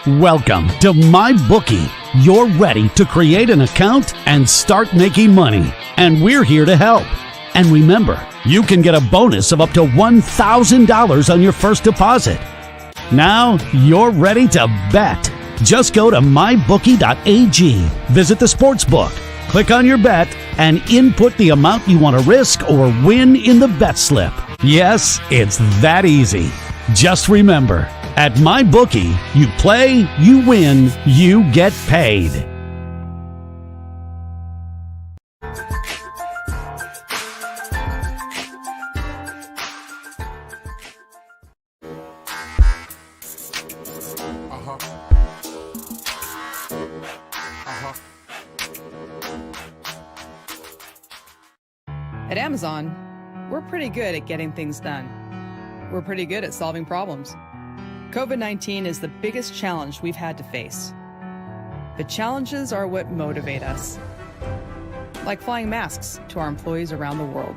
Welcome to MyBookie. You're ready to create an account and start making money. And we're here to help. And remember, you can get a bonus of up to $1,000 on your first deposit. Now you're ready to bet. Just go to mybookie.ag, visit the sportsbook, click on your bet, and input the amount you want to risk or win in the bet slip. Yes, it's that easy. Just remember, at MyBookie, you play, you win, you get paid. At Amazon, we're pretty good at getting things done. We're pretty good at solving problems. COVID-19 is the biggest challenge we've had to face. But challenges are what motivate us. Like flying masks to our employees around the world.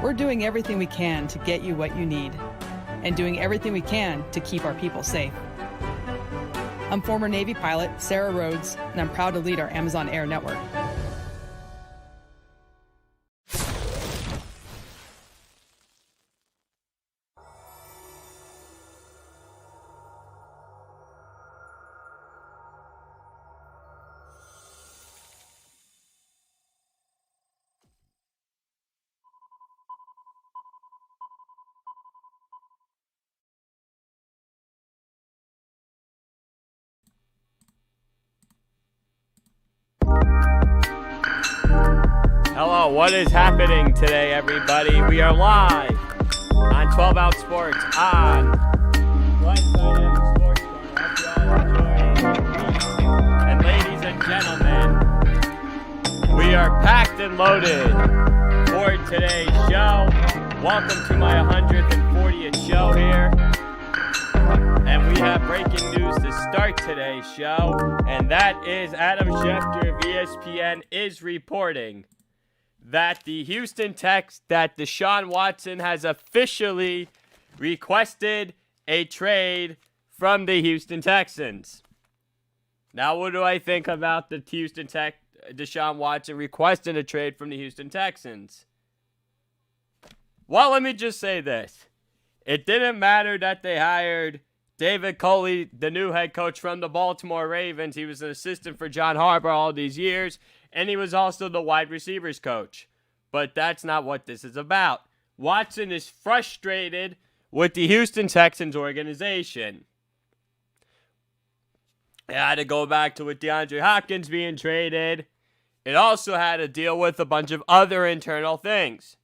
We're doing everything we can to get you what you need, and doing everything we can to keep our people safe. I'm former Navy pilot Sarah Rhodes, and I'm proud to lead our Amazon Air network. Hello, what is happening today, everybody? We are live on 12 Out Sports on Wednesday Night Sports Corner. Hope you all enjoying. And ladies and gentlemen, we are packed and loaded for today's show. Welcome to my 140th show here. And we have breaking news to start today's show, and that is Adam Schefter of ESPN is reporting that the Houston Texans, that Deshaun Watson has officially requested a trade from the Houston Texans. Now, what do I think about the Deshaun Watson requesting a trade from the Houston Texans? Well, let me just say this. It didn't matter that they hired David Culley, the new head coach from the Baltimore Ravens. He was an assistant for John Harbaugh all these years, and he was also the wide receivers coach. But that's not what this is about. Watson is frustrated with the Houston Texans organization. It had to go back to with DeAndre Hopkins being traded. It also had to deal with a bunch of other internal things.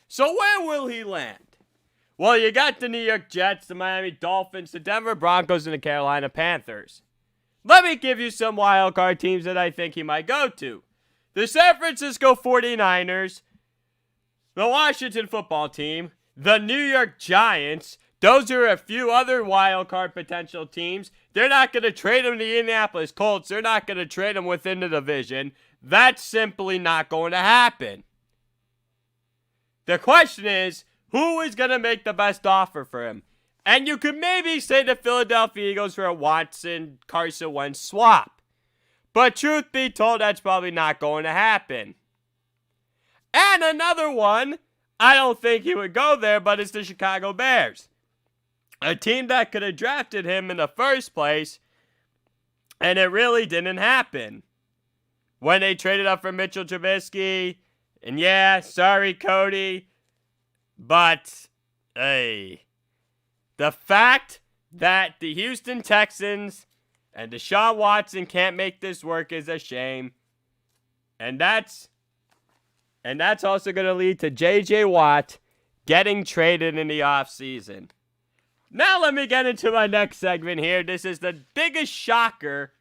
So where will he land? Well, you got the New York Jets, the Miami Dolphins, the Denver Broncos, and the Carolina Panthers. Let me give you some wildcard teams that I think he might go to. The San Francisco 49ers, the Washington football team, the New York Giants. Those are a few other wildcard potential teams. They're not going to trade him to the Indianapolis Colts. They're not going to trade him within the division. That's simply not going to happen. The question is, who is going to make the best offer for him? And you could maybe say the Philadelphia Eagles for a Watson-Carson Wentz swap. But truth be told, that's probably not going to happen. And another one, I don't think he would go there, but it's the Chicago Bears. A team that could have drafted him in the first place, and it really didn't happen. When they traded up for Mitchell Trubisky, and yeah, sorry, Cody, but, hey, the fact that the Houston Texans and Deshaun Watson can't make this work is a shame. And that's also going to lead to J.J. Watt getting traded in the offseason. Now let me get into my next segment here. This is the biggest shocker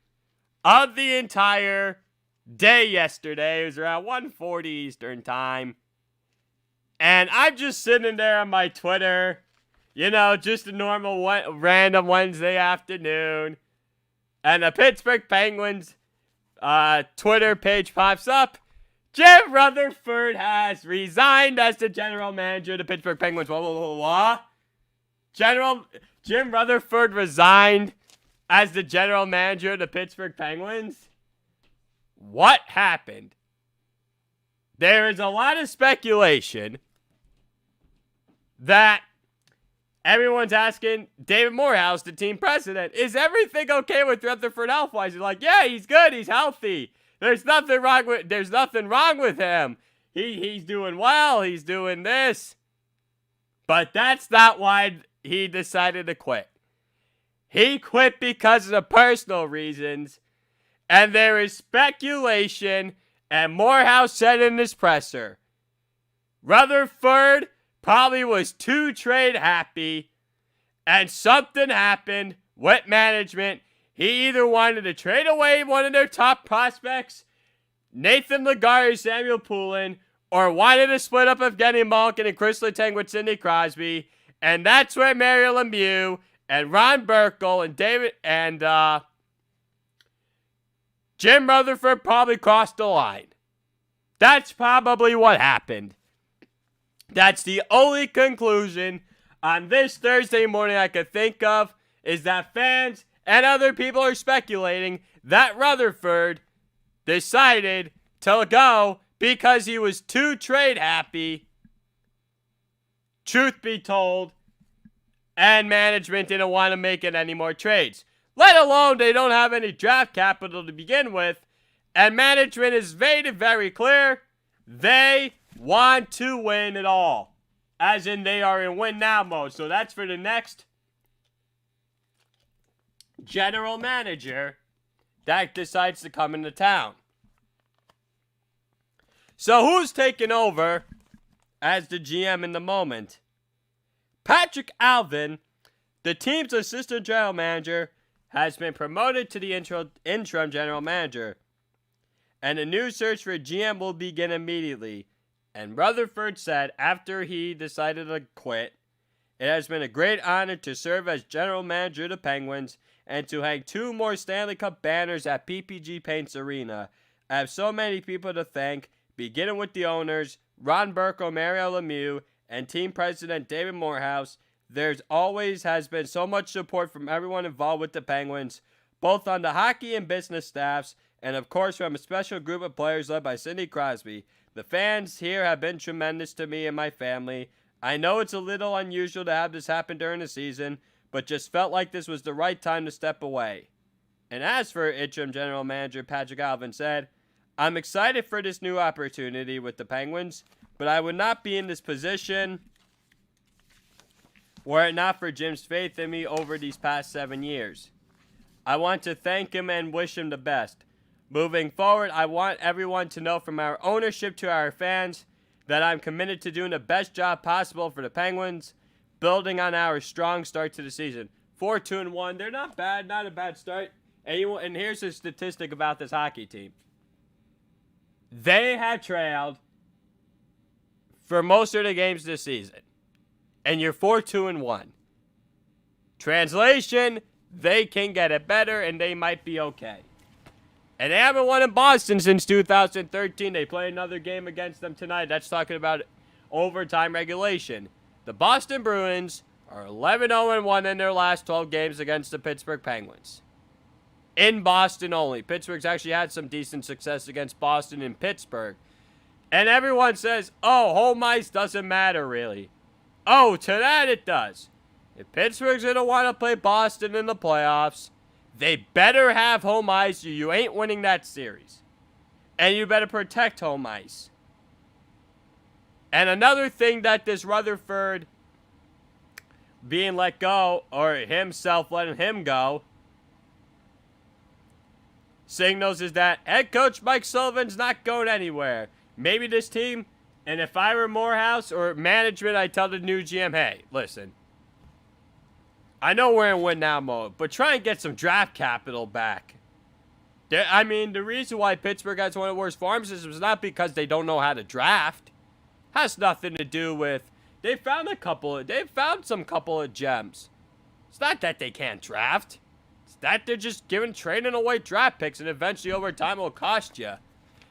of the entire day yesterday. It was around 1:40 Eastern time. And I'm just sitting there on my Twitter, just a normal random Wednesday afternoon. And the Pittsburgh Penguins Twitter page pops up. Jim Rutherford has resigned as the general manager of the Pittsburgh Penguins. What? Jim Rutherford resigned as the general manager of the Pittsburgh Penguins? What happened? There is a lot of speculation that everyone's asking David Morehouse, the team president, is everything okay with Rutherford health-wise? He's like, yeah, he's good, he's healthy. There's nothing wrong with him. He's doing well, he's doing this. But that's not why he decided to quit. He quit because of personal reasons, and there is speculation, and Morehouse said in his presser, Rutherford probably was too trade happy, and something happened with management. He either wanted to trade away one of their top prospects, Nathan Legare or Samuel Poulin, or wanted to split up Evgeny Malkin and Chris Letang with Sidney Crosby, and that's where Mario Lemieux and Ron Burkle and Jim Rutherford probably crossed the line. That's probably what happened. That's the only conclusion on this Thursday morning I could think of, is that fans and other people are speculating that Rutherford decided to go because he was too trade happy, truth be told, and management didn't want to make it any more trades. Let alone they don't have any draft capital to begin with, and management is made it very clear they want to win it all. As in, they are in win now mode. So that's for the next general manager that decides to come into town. So who's taking over as the GM in the moment? Patrick Alvin, the team's assistant general manager, has been promoted to the interim general manager. And a new search for a GM will begin immediately. And Rutherford said after he decided to quit, it has been a great honor to serve as general manager of the Penguins and to hang 2 more Stanley Cup banners at PPG Paints Arena. I have so many people to thank, beginning with the owners, Ron Burkle, Mario Lemieux, and team president David Morehouse. There's always has been so much support from everyone involved with the Penguins, both on the hockey and business staffs, and of course from a special group of players led by Sidney Crosby. The fans here have been tremendous to me and my family. I know it's a little unusual to have this happen during the season, but just felt like this was the right time to step away. And as for interim general manager Patrick Alvin said, I'm excited for this new opportunity with the Penguins, but I would not be in this position were it not for Jim's faith in me over these past 7 years. I want to thank him and wish him the best. Moving forward, I want everyone to know, from our ownership to our fans, that I'm committed to doing the best job possible for the Penguins, building on our strong start to the season. 4-2-1, they're not bad, not a bad start. And here's a statistic about this hockey team. They have trailed for most of the games this season, and you're 4-2-1. Translation, they can get it better, and they might be okay. And they haven't won in Boston since 2013. They play another game against them tonight. That's talking about overtime regulation. The Boston Bruins are 11-0-1 in their last 12 games against the Pittsburgh Penguins. In Boston only. Pittsburgh's actually had some decent success against Boston and Pittsburgh. And everyone says, oh, home ice doesn't matter really. Oh, to that it does. If Pittsburgh's going to want to play Boston in the playoffs, they better have home ice. You ain't winning that series. And you better protect home ice. And another thing that this Rutherford being let go, or himself letting him go, signals is that head coach Mike Sullivan's not going anywhere. Maybe this team, and if I were Morehouse or management, I'd tell the new GM, hey, listen, I know we're in win now mode, but try and get some draft capital back. I mean, the reason why Pittsburgh has one of the worst farm systems is not because they don't know how to draft. It has nothing to do with they found some couple of gems. It's not that they can't draft. It's that they're just trading away draft picks, and eventually over time it will cost you.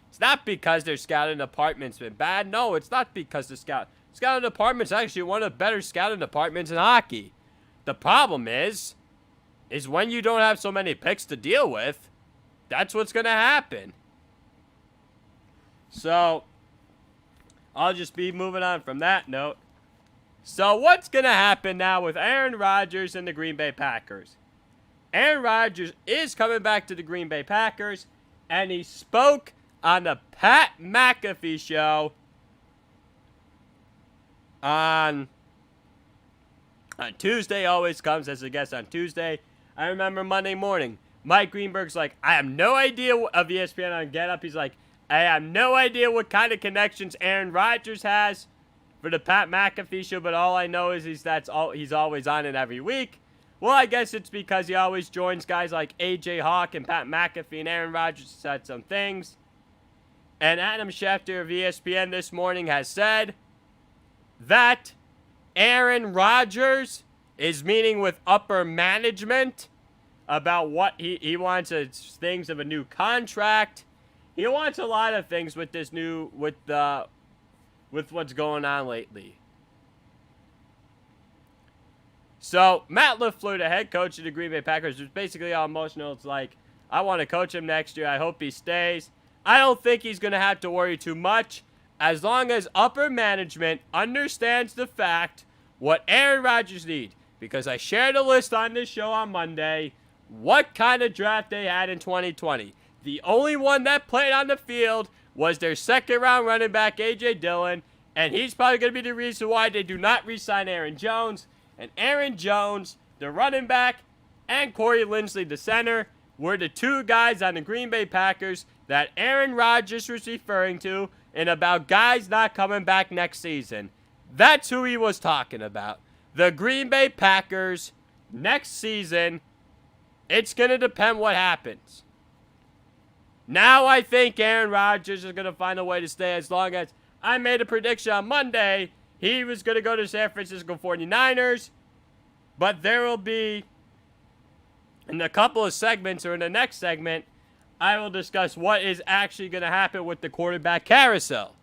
It's not because their scouting department's been bad. No, it's not because the scouting department's actually one of the better scouting departments in hockey. The problem is, is when you don't have so many picks to deal with, that's what's going to happen. So, I'll just be moving on from that note. So, what's going to happen now with Aaron Rodgers and the Green Bay Packers? Aaron Rodgers is coming back to the Green Bay Packers, and he spoke on the Pat McAfee show on Tuesday. Always comes as a guest on Tuesday. I remember Monday morning, Mike Greenberg's like, I have no idea of ESPN on Get Up. He's like, I have no idea what kind of connections Aaron Rodgers has for the Pat McAfee show, but all I know is he's always on it every week. Well, I guess it's because he always joins guys like AJ Hawk and Pat McAfee, and Aaron Rodgers said some things. And Adam Schefter of ESPN this morning has said that Aaron Rodgers is meeting with upper management about what he wants as things of a new contract. He wants a lot of things with this new, with what's going on lately. So, Matt LaFleur, the head coach of the Green Bay Packers, was basically all emotional. It's like, I want to coach him next year. I hope he stays. I don't think he's going to have to worry too much as long as upper management understands the fact what Aaron Rodgers needs. Because I shared a list on this show on Monday, what kind of draft they had in 2020. The only one that played on the field was their second-round running back, A.J. Dillon, and he's probably going to be the reason why they do not re-sign Aaron Jones. And Aaron Jones, the running back, and Corey Linsley, the center, were the two guys on the Green Bay Packers that Aaron Rodgers was referring to and about guys not coming back next season. That's who he was talking about. The Green Bay Packers, next season, it's going to depend what happens. Now I think Aaron Rodgers is going to find a way to stay, as long as I made a prediction on Monday. He was going to go to San Francisco 49ers, but there will be, in a couple of segments or in the next segment, I will discuss what is actually going to happen with the quarterback carousel.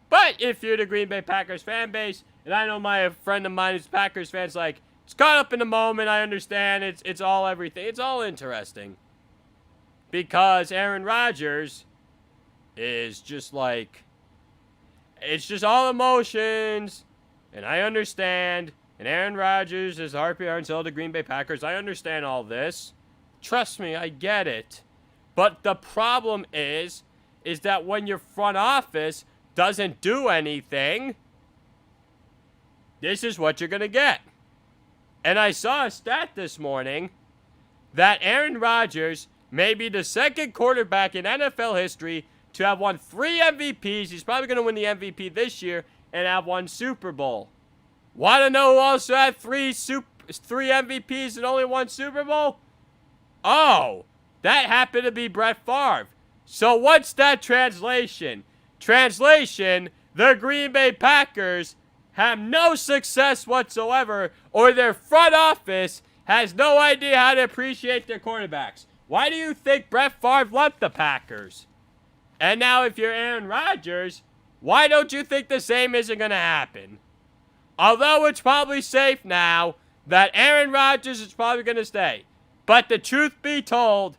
But if you're the Green Bay Packers fan base, and I know my friend of mine who's Packers fans, like, it's caught up in the moment, I understand, it's all everything, it's all interesting. Because Aaron Rodgers is just like, it's just all emotions, and I understand, and Aaron Rodgers is RPR until the Green Bay Packers. I understand all this. Trust me, I get it. But the problem is that when your front office doesn't do anything, this is what you're going to get. And I saw a stat this morning that Aaron Rodgers may be the second quarterback in NFL history to have won 3 MVPs. He's probably going to win the MVP this year and have won Super Bowl. Want to know who also had 3 MVPs and only 1 Super Bowl? Oh, that happened to be Brett Favre. So what's that translation? Translation, the Green Bay Packers have no success whatsoever, or their front office has no idea how to appreciate their quarterbacks. Why do you think Brett Favre left the Packers? And now if you're Aaron Rodgers, why don't you think the same isn't going to happen? Although it's probably safe now that Aaron Rodgers is probably going to stay. But the truth be told,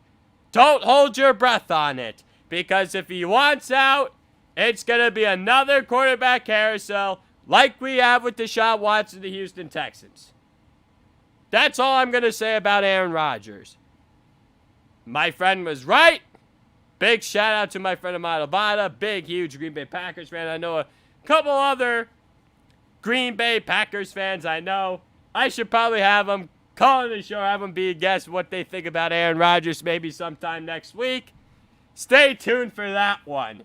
don't hold your breath on it. Because if he wants out, it's going to be another quarterback carousel like we have with Deshaun Watson, the Houston Texans. That's all I'm going to say about Aaron Rodgers. My friend was right. Big shout out to my friend Ahmad Abada. Big, huge Green Bay Packers fan. I know a couple other Green Bay Packers fans I know. I should probably have them call in the show, have them be a guest what they think about Aaron Rodgers maybe sometime next week. Stay tuned for that one.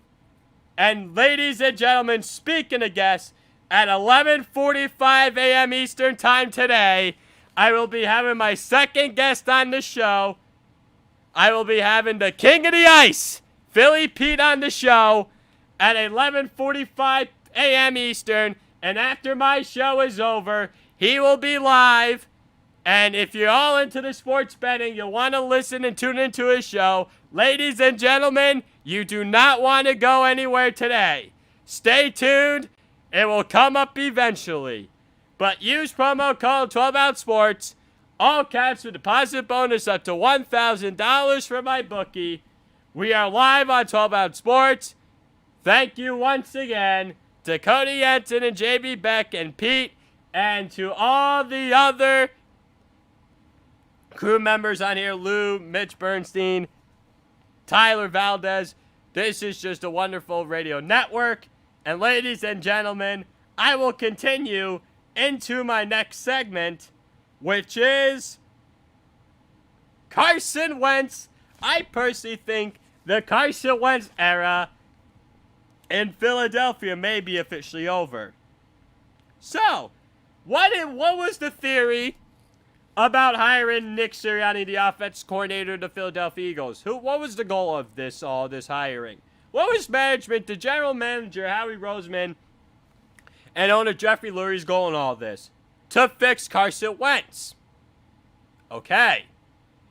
And ladies and gentlemen, speaking of guests, at 11:45 a.m. Eastern Time today, I will be having my second guest on the show. I will be having the King of the Ice, Philly Pete, on the show at 11:45 a.m. Eastern. And after my show is over, he will be live. And if you're all into the sports betting, you'll want to listen and tune into his show. Ladies and gentlemen, you do not want to go anywhere today. Stay tuned. It will come up eventually. But use promo code 12OutSports all caps with deposit bonus up to $1,000 for my bookie. We are live on 12 Ounce Sports. Thank you once again to Cody Yenton and JB Beck and Pete, and to all the other crew members on here, Lou, Mitch Bernstein, Tyler Valdez. This is just a wonderful radio network. And ladies and gentlemen, I will continue into my next segment, which is Carson Wentz. I personally think the Carson Wentz era in Philadelphia may be officially over. So, what was the theory about hiring Nick Sirianni, the offense coordinator of the Philadelphia Eagles? What was the goal of this hiring? What was management, the general manager, Howie Roseman, and owner Jeffrey Lurie's goal in all this? To fix Carson Wentz. Okay.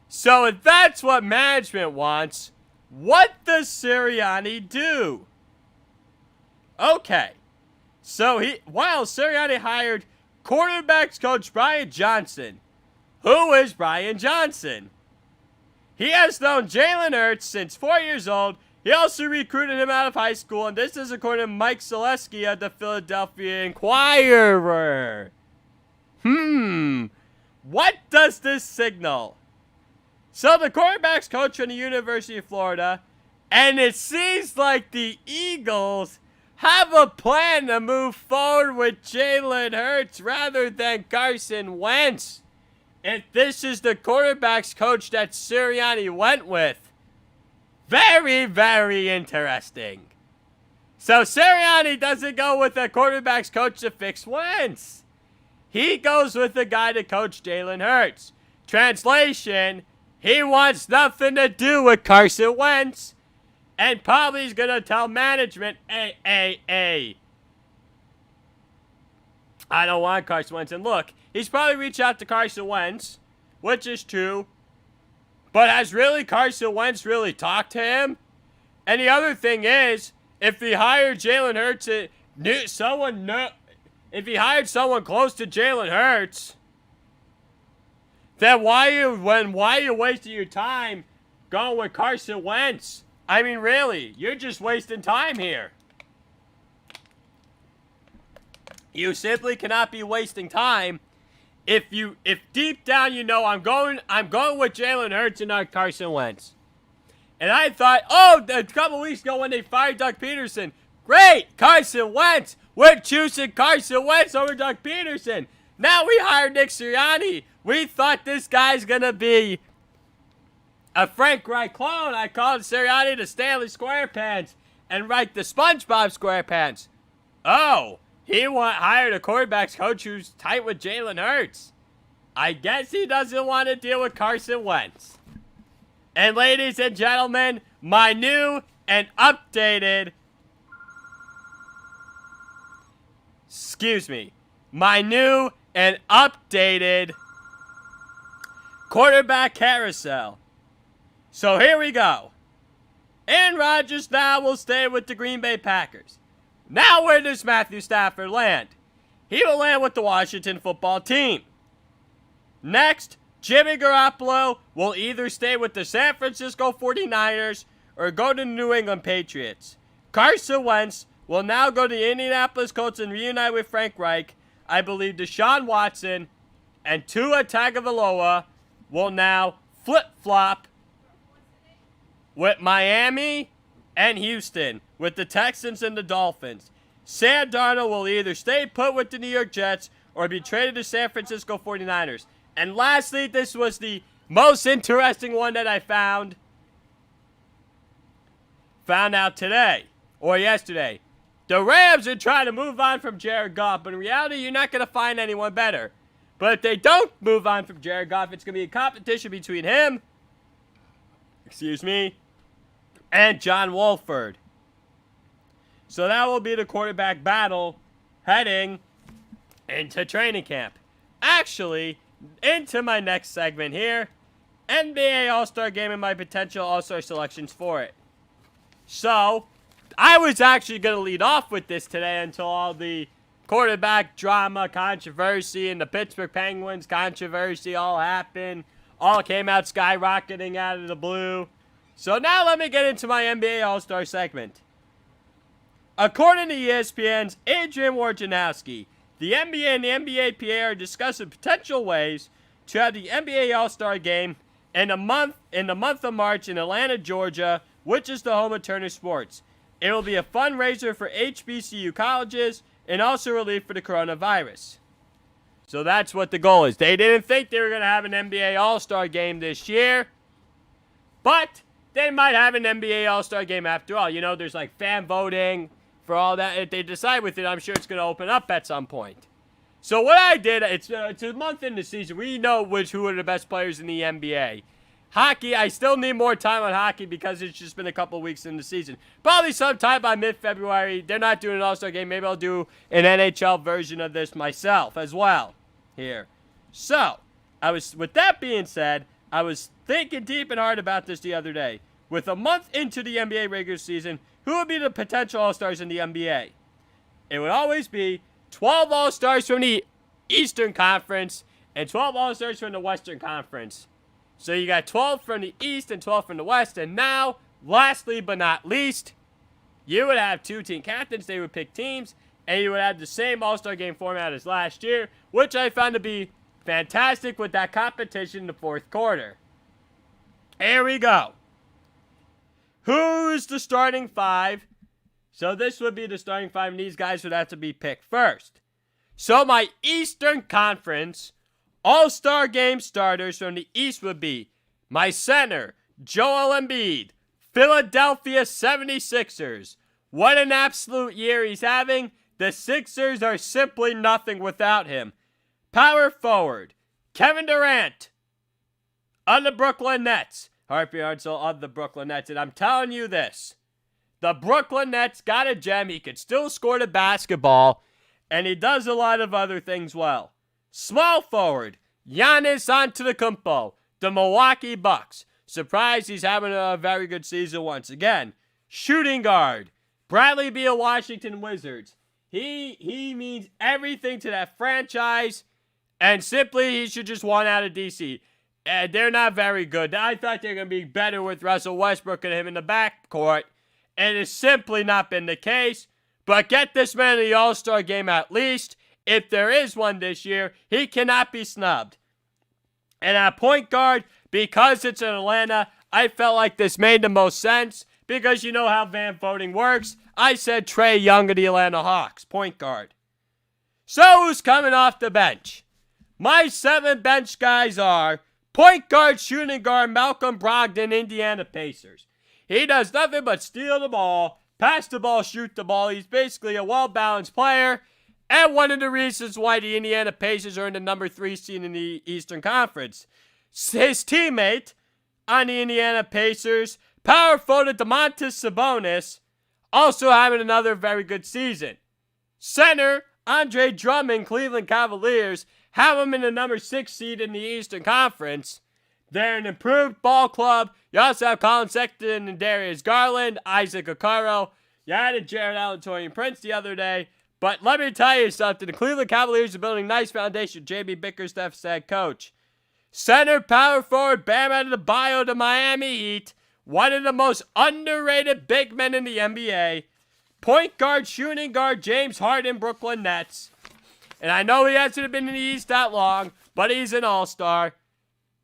So if that's what management wants, what does Sirianni do? Okay. So Sirianni hired quarterbacks coach Brian Johnson. Who is Brian Johnson? He has known Jalen Hurts since 4 years old. He also recruited him out of high school, and this is according to Mike Zaleski of the Philadelphia Inquirer. What does this signal? So the quarterback's coach from the University of Florida, and it seems like the Eagles have a plan to move forward with Jalen Hurts rather than Carson Wentz. If this is the quarterback's coach that Sirianni went with. Very, very interesting. So Sirianni doesn't go with a quarterback's coach to fix Wentz. He goes with the guy to coach Jalen Hurts. Translation, he wants nothing to do with Carson Wentz. And probably is going to tell management, hey, I don't want Carson Wentz. And look, he's probably reached out to Carson Wentz, which is true. But has really Carson Wentz really talked to him? And the other thing is, if he hired Jalen Hurts, if he hired someone close to Jalen Hurts, then why are you wasting your time going with Carson Wentz? I mean, really, you're just wasting time here. You simply cannot be wasting time. If deep down you know I'm going with Jalen Hurts and not Carson Wentz. And I thought, a couple weeks ago when they fired Doug Peterson, great, Carson Wentz. We're choosing Carson Wentz over Doug Peterson. Now we hired Nick Sirianni. We thought this guy's gonna be a Frank Reich clone. I called Sirianni the Stanley SquarePants and Reich the SpongeBob SquarePants. Oh. He hired a quarterback's coach who's tight with Jalen Hurts. I guess he doesn't want to deal with Carson Wentz. And ladies and gentlemen, my new and updated... quarterback carousel. So here we go. Aaron Rodgers now will stay with the Green Bay Packers. Now where does Matthew Stafford land? He will land with the Washington football team. Next, Jimmy Garoppolo will either stay with the San Francisco 49ers or go to the New England Patriots. Carson Wentz will now go to the Indianapolis Colts and reunite with Frank Reich. I believe Deshaun Watson and Tua Tagovailoa will now flip-flop with Miami and Houston, with the Texans and the Dolphins. Sam Darnold will either stay put with the New York Jets or be traded to San Francisco 49ers. And lastly, this was the most interesting one that I found out today, or yesterday. The Rams are trying to move on from Jared Goff, but in reality, you're not going to find anyone better. But if they don't move on from Jared Goff, it's going to be a competition between him, and John Wolford. So that will be the quarterback battle heading into training camp. Actually, into my next segment here, NBA All-Star Game and my potential All-Star selections for it. So, I was actually going to lead off with this today until all the quarterback drama, controversy, and the Pittsburgh Penguins controversy all happened. All came out skyrocketing out of the blue. So now let me get into my NBA All-Star segment. According to ESPN's Adrian Wojnarowski, the NBA and the NBAPA are discussing potential ways to have the NBA All-Star Game in the month of March in Atlanta, Georgia, which is the home of Turner Sports. It will be a fundraiser for HBCU colleges and also relief for the coronavirus. So that's what the goal is. They didn't think they were going to have an NBA All-Star Game this year, but they might have an NBA All-Star Game after all. You know, there's like fan voting for all that. If they decide with it, I'm sure it's going to open up at some point. So what I did, it's a month in the season. We know who are the best players in the NBA. Hockey, I still need more time on hockey because it's just been a couple weeks in the season. Probably sometime by mid-February. They're not doing an All-Star Game. Maybe I'll do an NHL version of this myself as well here. So, with that being said, I was thinking deep and hard about this the other day. With a month into the NBA regular season, who would be the potential All-Stars in the NBA? It would always be 12 All-Stars from the Eastern Conference and 12 All-Stars from the Western Conference. So you got 12 from the East and 12 from the West. And now, lastly but not least, you would have 2 team captains. They would pick teams. And you would have the same All-Star Game format as last year, which I found to be fantastic with that competition in the fourth quarter. Here we go. Who's the starting 5? So this would be the starting 5, and these guys would have to be picked first. So my Eastern Conference All-Star Game starters from the East would be my center, Joel Embiid, Philadelphia 76ers. What an absolute year he's having. The Sixers are simply nothing without him. Power forward, Kevin Durant on the Brooklyn Nets. Harper Hartzell of the Brooklyn Nets. And I'm telling you this. The Brooklyn Nets got a gem. He could still score the basketball. And he does a lot of other things well. Small forward, Giannis Antetokounmpo, the Milwaukee Bucks. Surprised he's having a very good season once again. Shooting guard, Bradley Beal, Washington Wizards. He means everything to that franchise. And simply, he should just want out of DC. They're not very good. I thought they were going to be better with Russell Westbrook and him in the backcourt. And it's simply not been the case. But get this man in the All-Star Game at least. If there is one this year, he cannot be snubbed. And at point guard, because it's in Atlanta, I felt like this made the most sense. Because you know how fan voting works. I said Trae Young of the Atlanta Hawks, point guard. So who's coming off the bench? My 7 bench guys are point guard, shooting guard, Malcolm Brogdon, Indiana Pacers. He does nothing but steal the ball, pass the ball, shoot the ball. He's basically a well-balanced player. And one of the reasons why the Indiana Pacers are in the number 3 seed in the Eastern Conference. His teammate on the Indiana Pacers, power forward Domantas Sabonis, also having another very good season. Center Andre Drummond, Cleveland Cavaliers, have him in the number 6 seed in the Eastern Conference. They're an improved ball club. You also have Colin Sexton and Darius Garland, Isaac Okoro. You added Jared Allen, Taurean Prince the other day. But let me tell you something. The Cleveland Cavaliers are building a nice foundation. J.B. Bickerstaff's head coach. Center power forward Bam Adebayo, the Miami Heat. One of the most underrated big men in the NBA. Point guard, shooting guard James Harden, Brooklyn Nets. And I know he hasn't been in the East that long, but he's an all-star.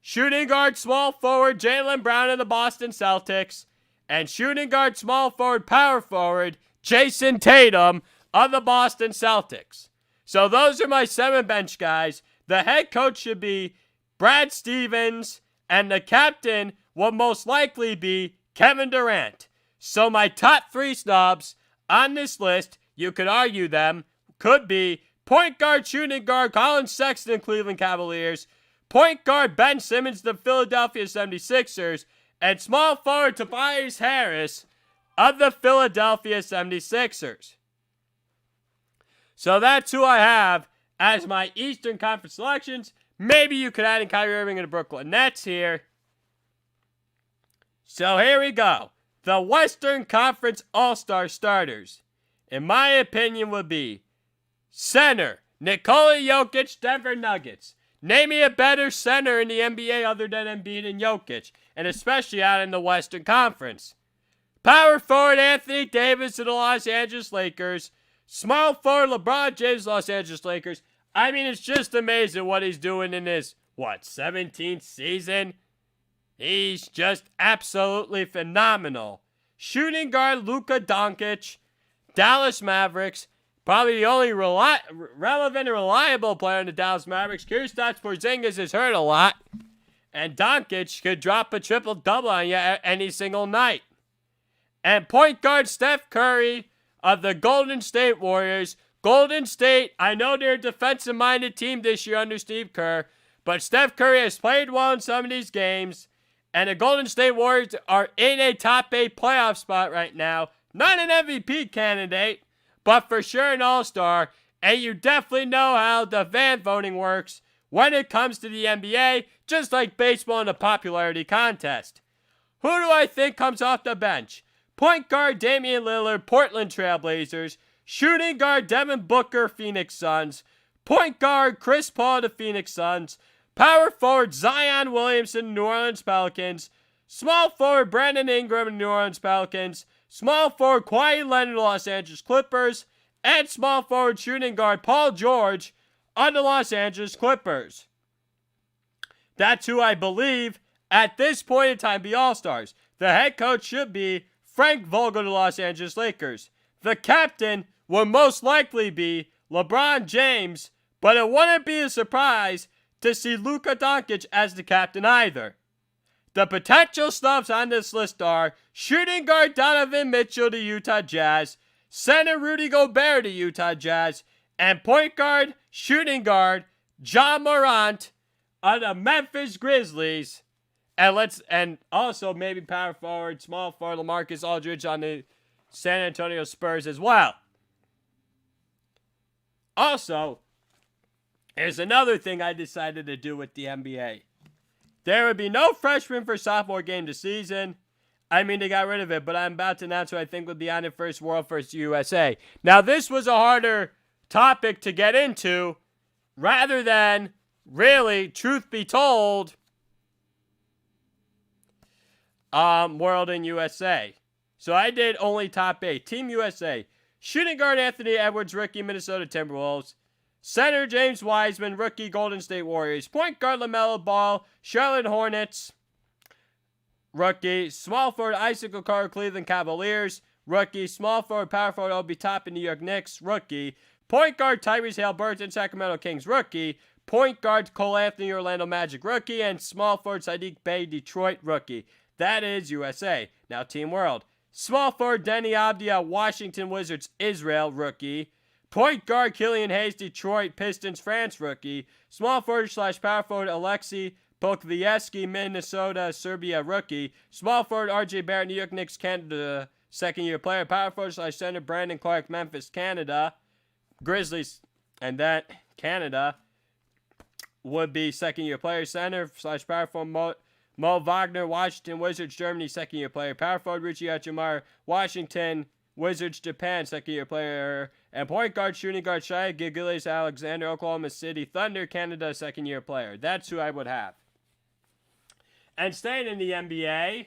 Shooting guard, small forward Jaylen Brown of the Boston Celtics. And shooting guard, small forward, power forward Jason Tatum of the Boston Celtics. So those are my 7 bench guys. The head coach should be Brad Stevens, and the captain will most likely be Kevin Durant. So my top 3 snubs on this list, you could argue them, could be point guard, shooting guard Colin Sexton, Cleveland Cavaliers, point guard Ben Simmons, the Philadelphia 76ers, and small forward Tobias Harris of the Philadelphia 76ers. So that's who I have as my Eastern Conference selections. Maybe you could add in Kyrie Irving and the Brooklyn Nets here. So here we go. The Western Conference All-Star starters, in my opinion, would be Center, Nikola Jokic, Denver Nuggets. Name me a better center in the NBA other than Embiid and Jokic, and especially out in the Western Conference. Power forward Anthony Davis of the Los Angeles Lakers. Small forward LeBron James, Los Angeles Lakers. I mean, it's just amazing what he's doing in his, 17th season? He's just absolutely phenomenal. Shooting guard Luka Doncic, Dallas Mavericks. Probably the only relevant and reliable player in the Dallas Mavericks. Kristaps Porzingis is hurt a lot. And Doncic could drop a triple-double on you any single night. And point guard Steph Curry of the Golden State Warriors. Golden State, I know they're a defensive-minded team this year under Steve Kerr. But Steph Curry has played well in some of these games. And the Golden State Warriors are in a top 8 playoff spot right now. Not an MVP candidate, but for sure an all-star, and you definitely know how the fan voting works when it comes to the NBA, just like baseball in a popularity contest. Who do I think comes off the bench? Point guard Damian Lillard, Portland Trail Blazers. Shooting guard Devin Booker, Phoenix Suns. Point guard Chris Paul, the Phoenix Suns. Power forward Zion Williamson, New Orleans Pelicans. Small forward Brandon Ingram, New Orleans Pelicans. Small forward Kawhi Leonard, Los Angeles Clippers. And small forward shooting guard Paul George on the Los Angeles Clippers. That's who I believe at this point in time be All-Stars. The head coach should be Frank Vogel of the Los Angeles Lakers. The captain will most likely be LeBron James, but it wouldn't be a surprise to see Luka Doncic as the captain either. The potential snubs on this list are shooting guard Donovan Mitchell to Utah Jazz, center Rudy Gobert to Utah Jazz, and point guard, shooting guard Ja Morant on the Memphis Grizzlies. And also maybe power forward, small forward LaMarcus Aldridge on the San Antonio Spurs as well. Also, here's another thing I decided to do with the NBA. There would be no freshman for sophomore game this season. I mean, they got rid of it, but I'm about to announce who I think would be on it first World, first USA. Now, this was a harder topic to get into, rather than, really, truth be told, World and USA. So I did only top 8. Team USA. Shooting guard Anthony Edwards, rookie, Minnesota Timberwolves. Center James Wiseman, rookie, Golden State Warriors. Point guard LaMelo Ball, Charlotte Hornets, rookie. Small forward Isaac Okoro, Cleveland Cavaliers, rookie. Small forward, power forward Obi Toppin, New York Knicks, rookie. Point guard Tyrese Haliburton, Sacramento Kings, rookie. Point guard Cole Anthony, Orlando Magic, rookie. And small forward Sadiq Bey, Detroit, rookie. That is USA. Now Team World. Small forward Denny Abdia, Washington Wizards, Israel, rookie. Point guard Killian Hayes, Detroit Pistons, France, rookie. Small forward / power forward Alexei Poklevsky, Minnesota, Serbia, rookie. Small forward RJ Barrett, New York Knicks, Canada, second-year player. Power forward / center Brandon Clark, Memphis, Canada, Grizzlies, and that Canada would be second-year player. Center / power forward Mo Wagner, Washington Wizards, Germany, second-year player. Power forward Richie Achimara, Washington Wizards, Japan, second-year player. And point guard, shooting guard Shai Gilgeous-Alexander, Oklahoma City Thunder, Canada, second-year player. That's who I would have. And staying in the NBA,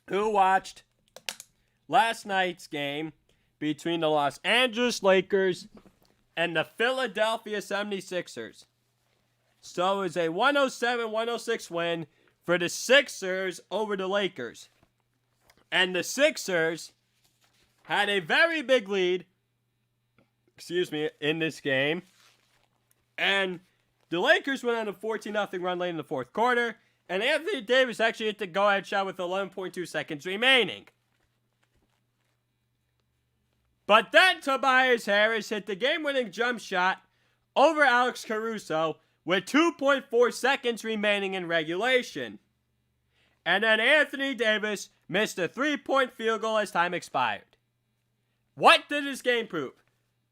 who watched last night's game between the Los Angeles Lakers and the Philadelphia 76ers? So it was a 107-106 win for the Sixers over the Lakers. And the Sixers had a very big lead, in this game. And the Lakers went on a 14-0 run late in the fourth quarter. And Anthony Davis actually hit the go-ahead shot with 11.2 seconds remaining. But then Tobias Harris hit the game-winning jump shot over Alex Caruso with 2.4 seconds remaining in regulation. And then Anthony Davis missed a 3-point field goal as time expired. What did this game prove?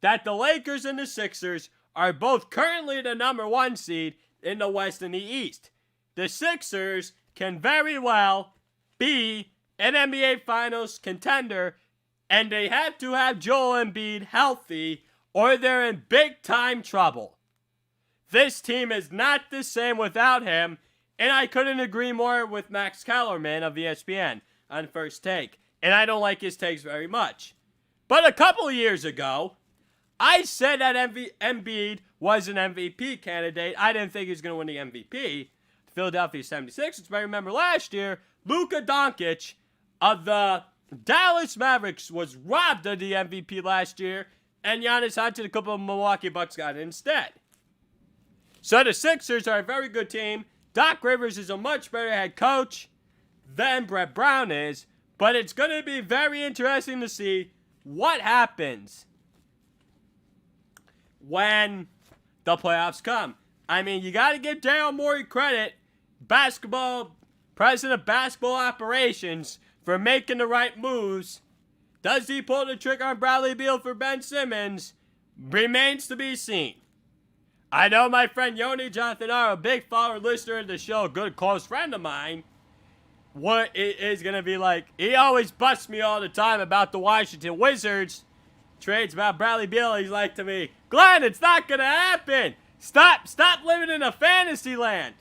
That the Lakers and the Sixers are both currently the number 1 seed in the West and the East. The Sixers can very well be an NBA Finals contender And they have to have Joel Embiid healthy or they're in big time trouble. This team is not the same without him, and I couldn't agree more with Max Kellerman of ESPN on First Take. And I don't like his takes very much. But a couple of years ago, I said that Embiid was an MVP candidate. I didn't think he was going to win the MVP. The Philadelphia 76ers, but I remember last year, Luka Doncic of the Dallas Mavericks was robbed of the MVP last year, and Giannis Antetokounmpo of the Milwaukee Bucks got it instead. So the Sixers are a very good team. Doc Rivers is a much better head coach than Brett Brown is, but it's going to be very interesting to see what happens when the playoffs come. I mean, you got to give Daryl Morey credit, president of basketball operations, for making the right moves. Does he pull the trigger on Bradley Beal for Ben Simmons? Remains to be seen. I know my friend Yoni Jonathan R, a big follower, listener of the show, a good close friend of mine, what it is going to be like. He always busts me all the time about the Washington Wizards. Trades about Bradley Beal. He's like to me, Glenn, it's not going to happen. Stop living in a fantasy land.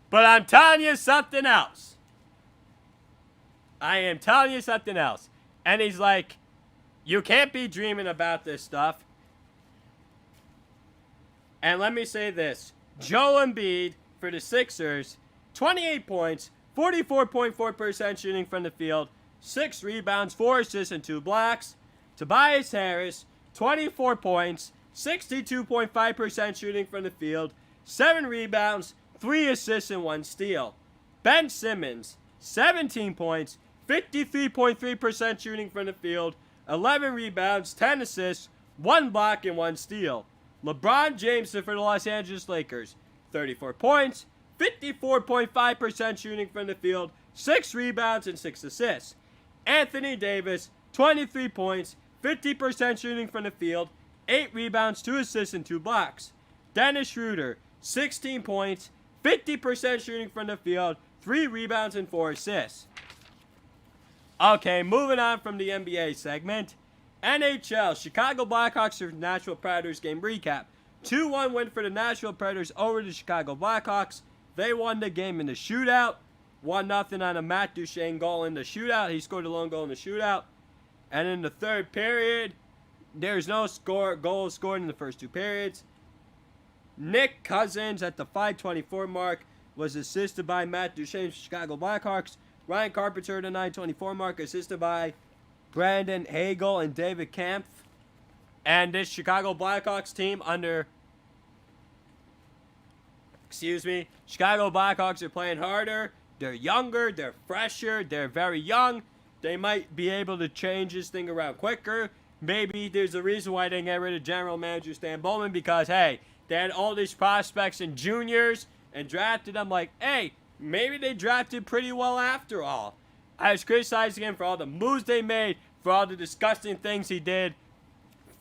But I'm telling you something else. I am telling you something else. And he's like, you can't be dreaming about this stuff. And let me say this. Joel Embiid for the Sixers, 28 points, 44.4% shooting from the field, 6 rebounds, 4 assists, and 2 blocks. Tobias Harris, 24 points, 62.5% shooting from the field, 7 rebounds, 3 assists, and 1 steal. Ben Simmons, 17 points, 53.3% shooting from the field, 11 rebounds, 10 assists, 1 block, and 1 steal. LeBron James for the Los Angeles Lakers, 34 points, 54.5% shooting from the field, 6 rebounds, and 6 assists. Anthony Davis, 23 points, 50% shooting from the field, 8 rebounds, 2 assists, and 2 blocks. Dennis Schroeder, 16 points, 50% shooting from the field, 3 rebounds, and 4 assists. Okay, moving on from the NBA segment. NHL, Chicago Blackhawks versus Nashville Predators game recap. 2-1 win for the Nashville Predators over the Chicago Blackhawks. They won the game in the shootout. 1-0 on a Matt Duchene goal in the shootout. He scored a lone goal in the shootout. And in the third period, there's no goals scored in the first 2 periods. Nick Cousins at the 5:24 mark was assisted by Matt Duchene of Chicago Blackhawks. Ryan Carpenter at the 9:24 mark, assisted by Brandon Hagel and David Kampf. And this Chicago Blackhawks team Chicago Blackhawks are playing harder. They're younger, they're fresher, they're very young. They might be able to change this thing around quicker. Maybe there's a reason why they didn't get rid of general manager Stan Bowman, because, hey, they had all these prospects and juniors and drafted them like, hey, maybe they drafted pretty well after all. I was criticizing him for all the moves they made, for all the disgusting things he did,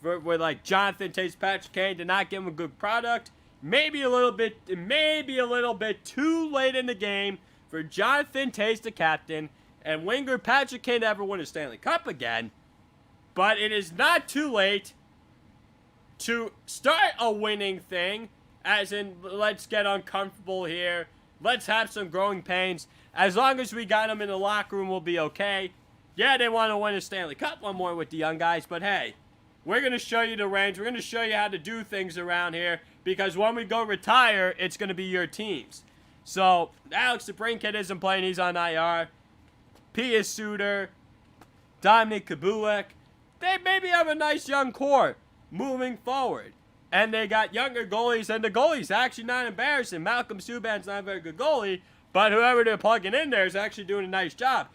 with like Jonathan Tays, Patrick Kane, to not give him a good product. Maybe a little bit too late in the game for Jonathan Tays, the captain, and winger Patrick Kane to ever win a Stanley Cup again. But it is not too late to start a winning thing, as in, let's get uncomfortable here. Let's have some growing pains. As long as we got them in the locker room, we'll be okay. Yeah, they want to win a Stanley Cup one more with the young guys, but hey, we're going to show you the range. We're going to show you how to do things around here, because when we go retire, it's going to be your teams. So, Alex DeBrincat isn't playing. He's on IR. Pius Suter, Dominic Kubulek. They maybe have a nice young core moving forward. And they got younger goalies, and the goalie's actually not embarrassing. Malcolm Subban's not a very good goalie, but whoever they're plugging in there is actually doing a nice job.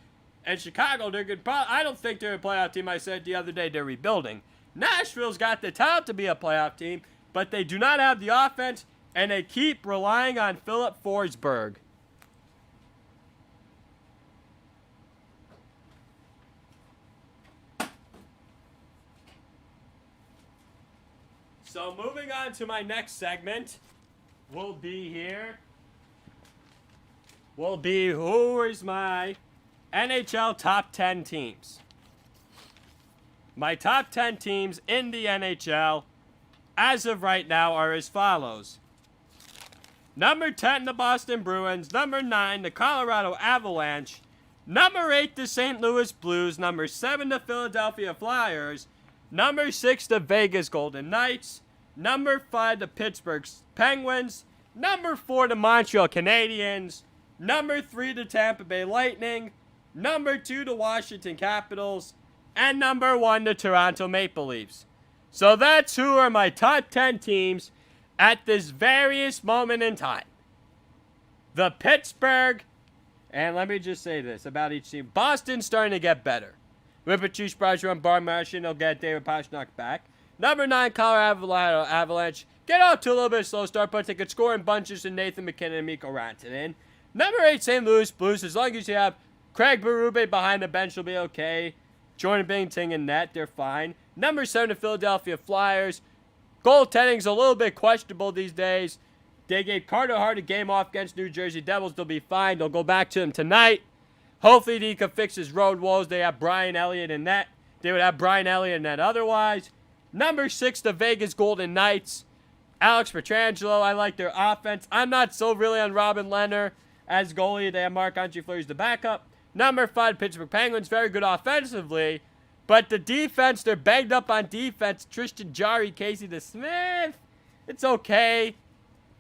And Chicago, they're good. I don't think they're a playoff team. I said the other day they're rebuilding. Nashville's got the talent to be a playoff team, but they do not have the offense, and they keep relying on Philip Forsberg. So moving on to my next segment, will be who is my NHL top 10 teams. My top 10 teams in the NHL as of right now are as follows. Number 10, the Boston Bruins. Number 9, the Colorado Avalanche. Number 8, the St. Louis Blues. Number 7, the Philadelphia Flyers. Number 6, the Vegas Golden Knights. Number 5, the Pittsburgh Penguins. Number 4, the Montreal Canadiens. Number 3, the Tampa Bay Lightning. Number 2, the Washington Capitals. And number 1, the Toronto Maple Leafs. So that's who are my top 10 teams at this various moment in time. The Pittsburgh, and let me just say this about each team. Boston's starting to get better. With Patrice Bergeron, Bar Martian, they'll get David Pastrnak back. Number 9, Colorado Avalanche. Get off to a little bit slow start, but they could score in bunches in Nathan MacKinnon and Mikko Rantanen. Number 8, St. Louis Blues. As long as you have Craig Berube behind the bench, will be okay. Jordan Binnington in net, they're fine. Number 7, the Philadelphia Flyers. Goaltending's a little bit questionable these days. They gave Carter Hart a game off against New Jersey Devils. They'll be fine. They'll go back to him tonight. Hopefully he can fix his road woes. They have Brian Elliott in net. They would have Brian Elliott in net otherwise. Number 6, the Vegas Golden Knights. Alex Pietrangelo, I like their offense. I'm not so really on Robin Lehner as goalie. They have Marc-Andre Fleury as the backup. Number 5, Pittsburgh Penguins. Very good offensively. But the defense, they're banged up on defense. Tristan Jarry, Casey DeSmith. It's okay.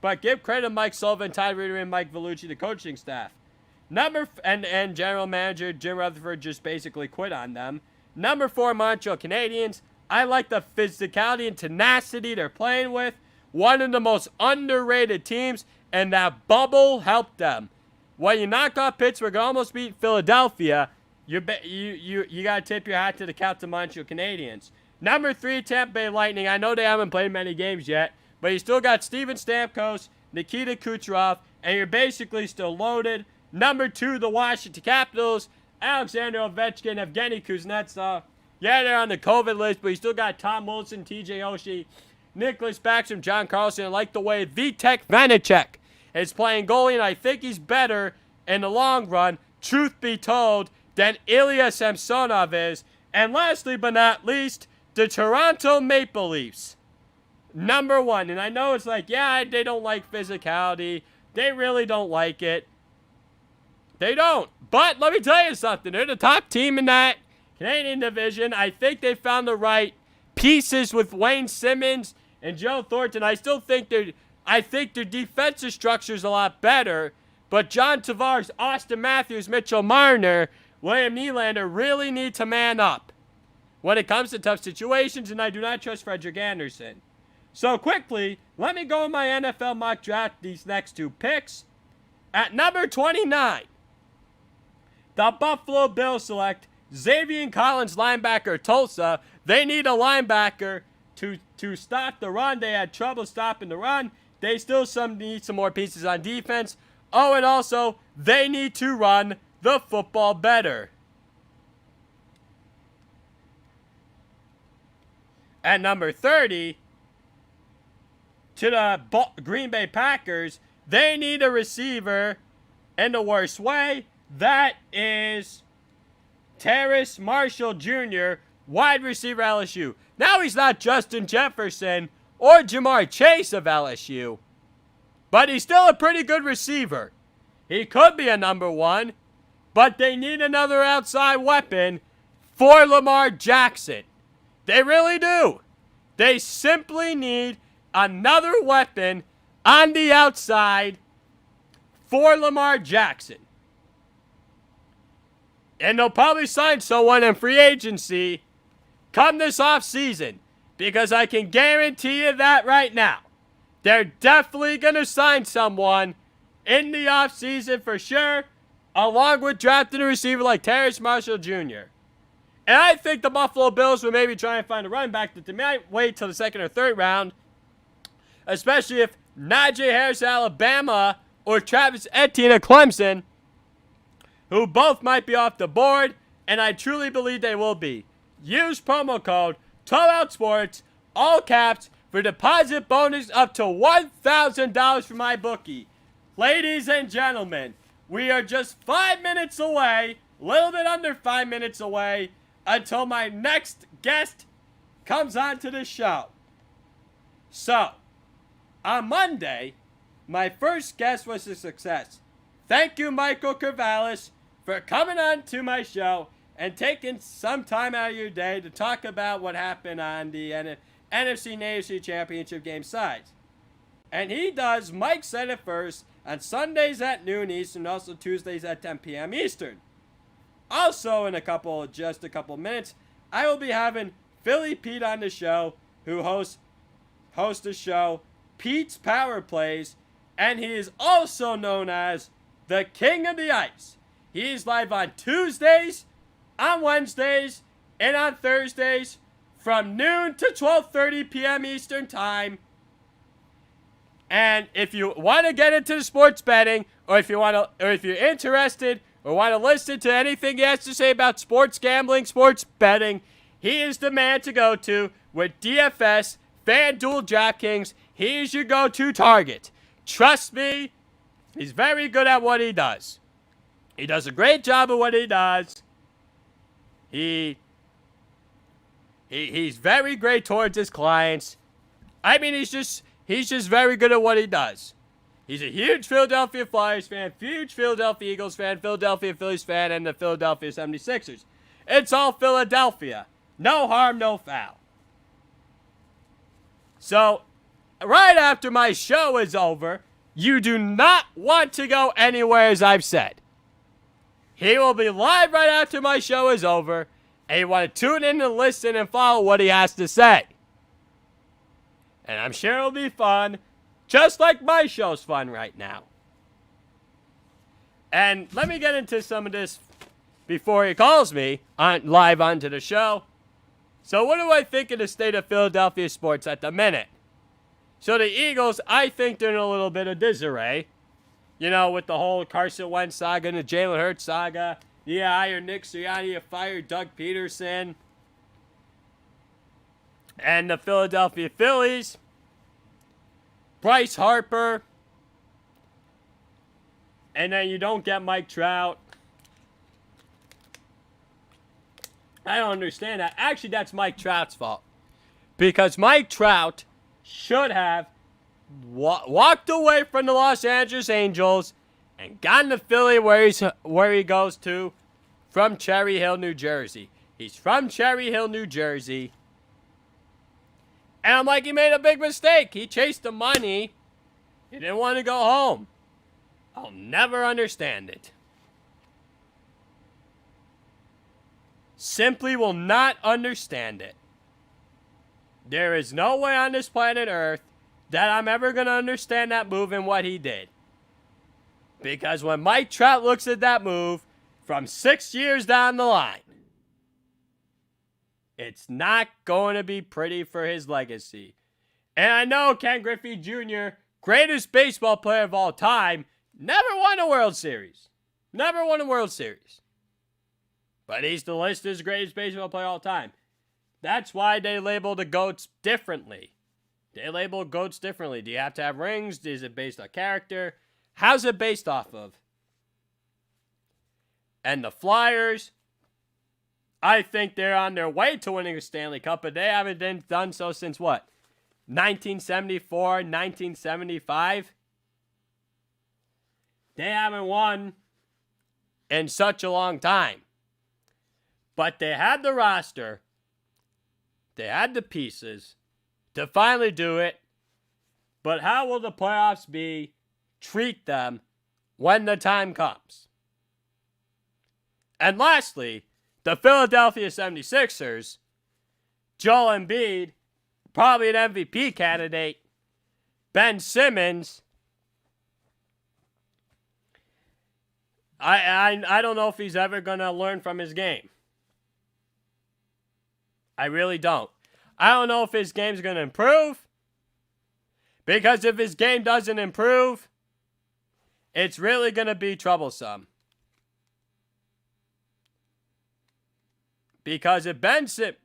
But give credit to Mike Sullivan, Ty Reeder, and Mike Vellucci, the coaching staff. And general manager Jim Rutherford just basically quit on them. Number 4, Montreal Canadiens. I like the physicality and tenacity they're playing with. One of the most underrated teams, and that bubble helped them. When you knock off Pittsburgh, almost beat Philadelphia, you got to tip your hat to the Captain Montreal Canadiens. Number 3, Tampa Bay Lightning. I know they haven't played many games yet, but you still got Steven Stamkos, Nikita Kucherov, and you're basically still loaded. Number 2, the Washington Capitals. Alexander Ovechkin, Evgeny Kuznetsov. Yeah, they're on the COVID list, but you still got Tom Wilson, TJ Oshie, Nicholas Backstrom, John Carlson. I like the way Vitek Vanacek is playing goalie, and I think he's better in the long run, truth be told, than Ilya Samsonov is. And lastly but not least, the Toronto Maple Leafs. Number 1. And I know it's like, yeah, they don't like physicality. They really don't like it. They don't. But let me tell you something. They're the top team in that Canadian division. I think they found the right pieces with Wayne Simmons and Joe Thornton. I think their defensive structure is a lot better. But John Tavares, Austin Matthews, Mitchell Marner, William Nylander really need to man up when it comes to tough situations, and I do not trust Frederik Andersen. So quickly, let me go with my NFL mock draft, these next 2 picks. At number 29, the Buffalo Bills select Xavier Collins, linebacker, Tulsa. They need a linebacker to stop the run. They had trouble stopping the run. They still need some more pieces on defense. Oh, and also, they need to run the football better. At number 30, to the Green Bay Packers, they need a receiver in the worst way. That is Terrace Marshall Jr., wide receiver LSU. Now he's not Justin Jefferson or Jamar Chase of LSU, but he's still a pretty good receiver. He could be a number 1, but they need another outside weapon for Lamar Jackson. They really do. They simply need another weapon on the outside for Lamar Jackson. And they'll probably sign someone in free agency come this offseason, because I can guarantee you that right now. They're definitely going to sign someone in the offseason for sure, along with drafting a receiver like Terrace Marshall Jr. And I think the Buffalo Bills will maybe try and find a running back that they might wait till the 2nd or 3rd round, especially if Najee Harris, Alabama, or Travis Etienne of Clemson, who both might be off the board, and I truly believe they will be. Use promo code TOLOUTSPORTS, all caps, for deposit bonus up to $1,000 for my bookie. Ladies and gentlemen, we are just 5 minutes away, a little bit under 5 minutes away, until my next guest comes onto the show. So, on Monday, my first guest was a success. Thank you, Michael Carvallis, for coming on to my show and taking some time out of your day to talk about what happened on the NFC and AFC Championship game sides. And he does Mike Said It First on Sundays at noon Eastern, also Tuesdays at 10 p.m. Eastern. Also, in just a couple minutes, I will be having Philly Pete on the show, who hosts the show Pete's Power Plays, and he is also known as the King of the Ice. He is live on Tuesdays, on Wednesdays, and on Thursdays from noon to 12:30 p.m. Eastern Time. And if you want to get into sports betting, or if you're interested or want to listen to anything he has to say about sports gambling, sports betting, he is the man to go to with DFS, FanDuel, DraftKings. He is your go-to target. Trust me, he's very good at what he does. He does a great job of what he does. He's very great towards his clients. I mean, he's just very good at what he does. He's a huge Philadelphia Flyers fan, huge Philadelphia Eagles fan, Philadelphia Phillies fan, and the Philadelphia 76ers. It's all Philadelphia. No harm, no foul. So, right after my show is over, you do not want to go anywhere, as I've said. He will be live right after my show is over, and you want to tune in and listen and follow what he has to say. And I'm sure it'll be fun, just like my show's fun right now. And let me get into some of this before he calls me live onto the show. So what do I think of the state of Philadelphia sports at the minute? So the Eagles, I think they're in a little bit of disarray. You know, with the whole Carson Wentz saga and the Jalen Hurts saga. You hire Nick Sirianni, you fire Doug Peterson. And the Philadelphia Phillies, Bryce Harper. And then you don't get Mike Trout. I don't understand that. Actually, that's Mike Trout's fault. Because Mike Trout should have walked away from the Los Angeles Angels and gotten to Philly where he goes to from Cherry Hill, New Jersey. He's from Cherry Hill, New Jersey. And I'm like, he made a big mistake. He chased the money. He didn't want to go home. I'll never understand it. Simply will not understand it. There is no way on this planet Earth that I'm ever going to understand that move and what he did. Because when Mike Trout looks at that move from 6 years down the line, it's not going to be pretty for his legacy. And I know Ken Griffey Jr., greatest baseball player of all time, never won a World Series. Never won a World Series. But he's the list as greatest baseball player of all time. That's why they label the GOATs differently. They label GOATs differently. Do you have to have rings? Is it based on character? How's it based off of? And the Flyers, I think they're on their way to winning a Stanley Cup, but they haven't done so since what? 1974, 1975? They haven't won in such a long time. But they had the roster, they had the pieces to finally do it. But how will the playoffs treat them when the time comes? And lastly, the Philadelphia 76ers, Joel Embiid, probably an MVP candidate, Ben Simmons. I don't know if he's ever going to learn from his game. I really don't. I don't know if his game's going to improve. Because if his game doesn't improve, it's really going to be troublesome. Because if Ben Simmons...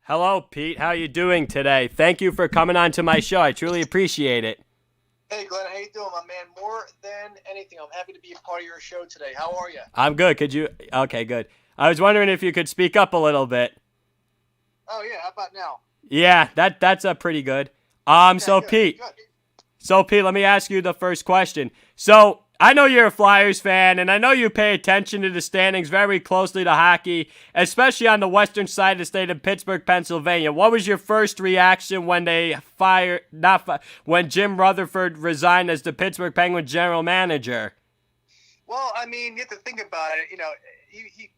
Hello, Pete. How are you doing today? Thank you for coming on to my show. I truly appreciate it. Hey, Glenn. How you doing, my man? More than anything. I'm happy to be a part of your show today. How are you? I'm good. Could you? Okay, good. I was wondering if you could speak up a little bit. Oh, yeah. How about now? Yeah, that's pretty good. Okay, So good, Pete, good. let me ask you the first question. So I know you're a Flyers fan, and I know you pay attention to the standings very closely to hockey, especially on the western side of the state of Pittsburgh, Pennsylvania. What was your first reaction when when Jim Rutherford resigned as the Pittsburgh Penguins general manager? Well, I mean, you have to think about it. You know, he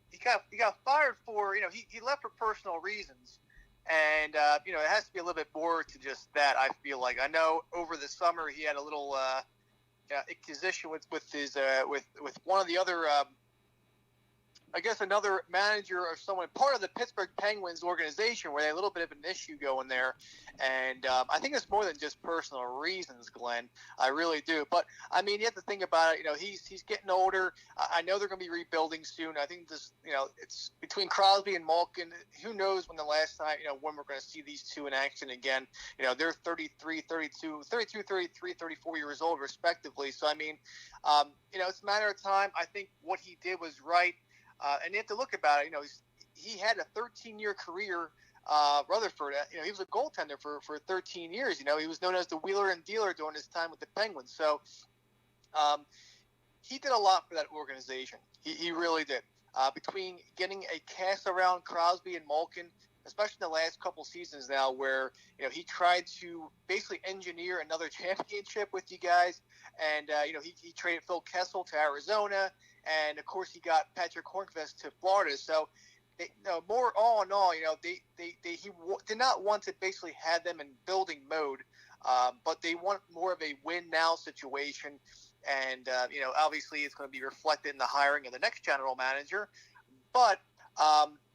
got fired for, you know, he left for personal reasons. And, you know, it has to be a little bit more to just that, I feel like. I know over the summer he had a little acquisition with one of the other, I guess another manager or someone, part of the Pittsburgh Penguins organization, where they had a little bit of an issue going there. And I think it's more than just personal reasons, Glenn. I really do. But, I mean, you have to think about it. You know, he's getting older. I know they're going to be rebuilding soon. I think this, you know, it's between Crosby and Malkin. Who knows when the last time, you know, when we're going to see these two in action again. You know, they're 33, 34 years old, respectively. So, I mean, you know, it's a matter of time. I think what he did was right. And you have to look about it. You know, he had a 13-year career. Rutherford, you know, he was a goaltender for 13 years. You know, he was known as the wheeler and dealer during his time with the Penguins. So he did a lot for that organization. He really did. Between getting a cast around Crosby and Malkin, especially in the last couple seasons now, where, you know, he tried to basically engineer another championship with you guys. And, you know, he traded Phil Kessel to Arizona. And, of course, he got Patrick Hornqvist to Florida. So, you know, more all in all, you know, he did not want to basically have them in building mode, but they want more of a win-now situation. And, you know, obviously it's going to be reflected in the hiring of the next general manager. But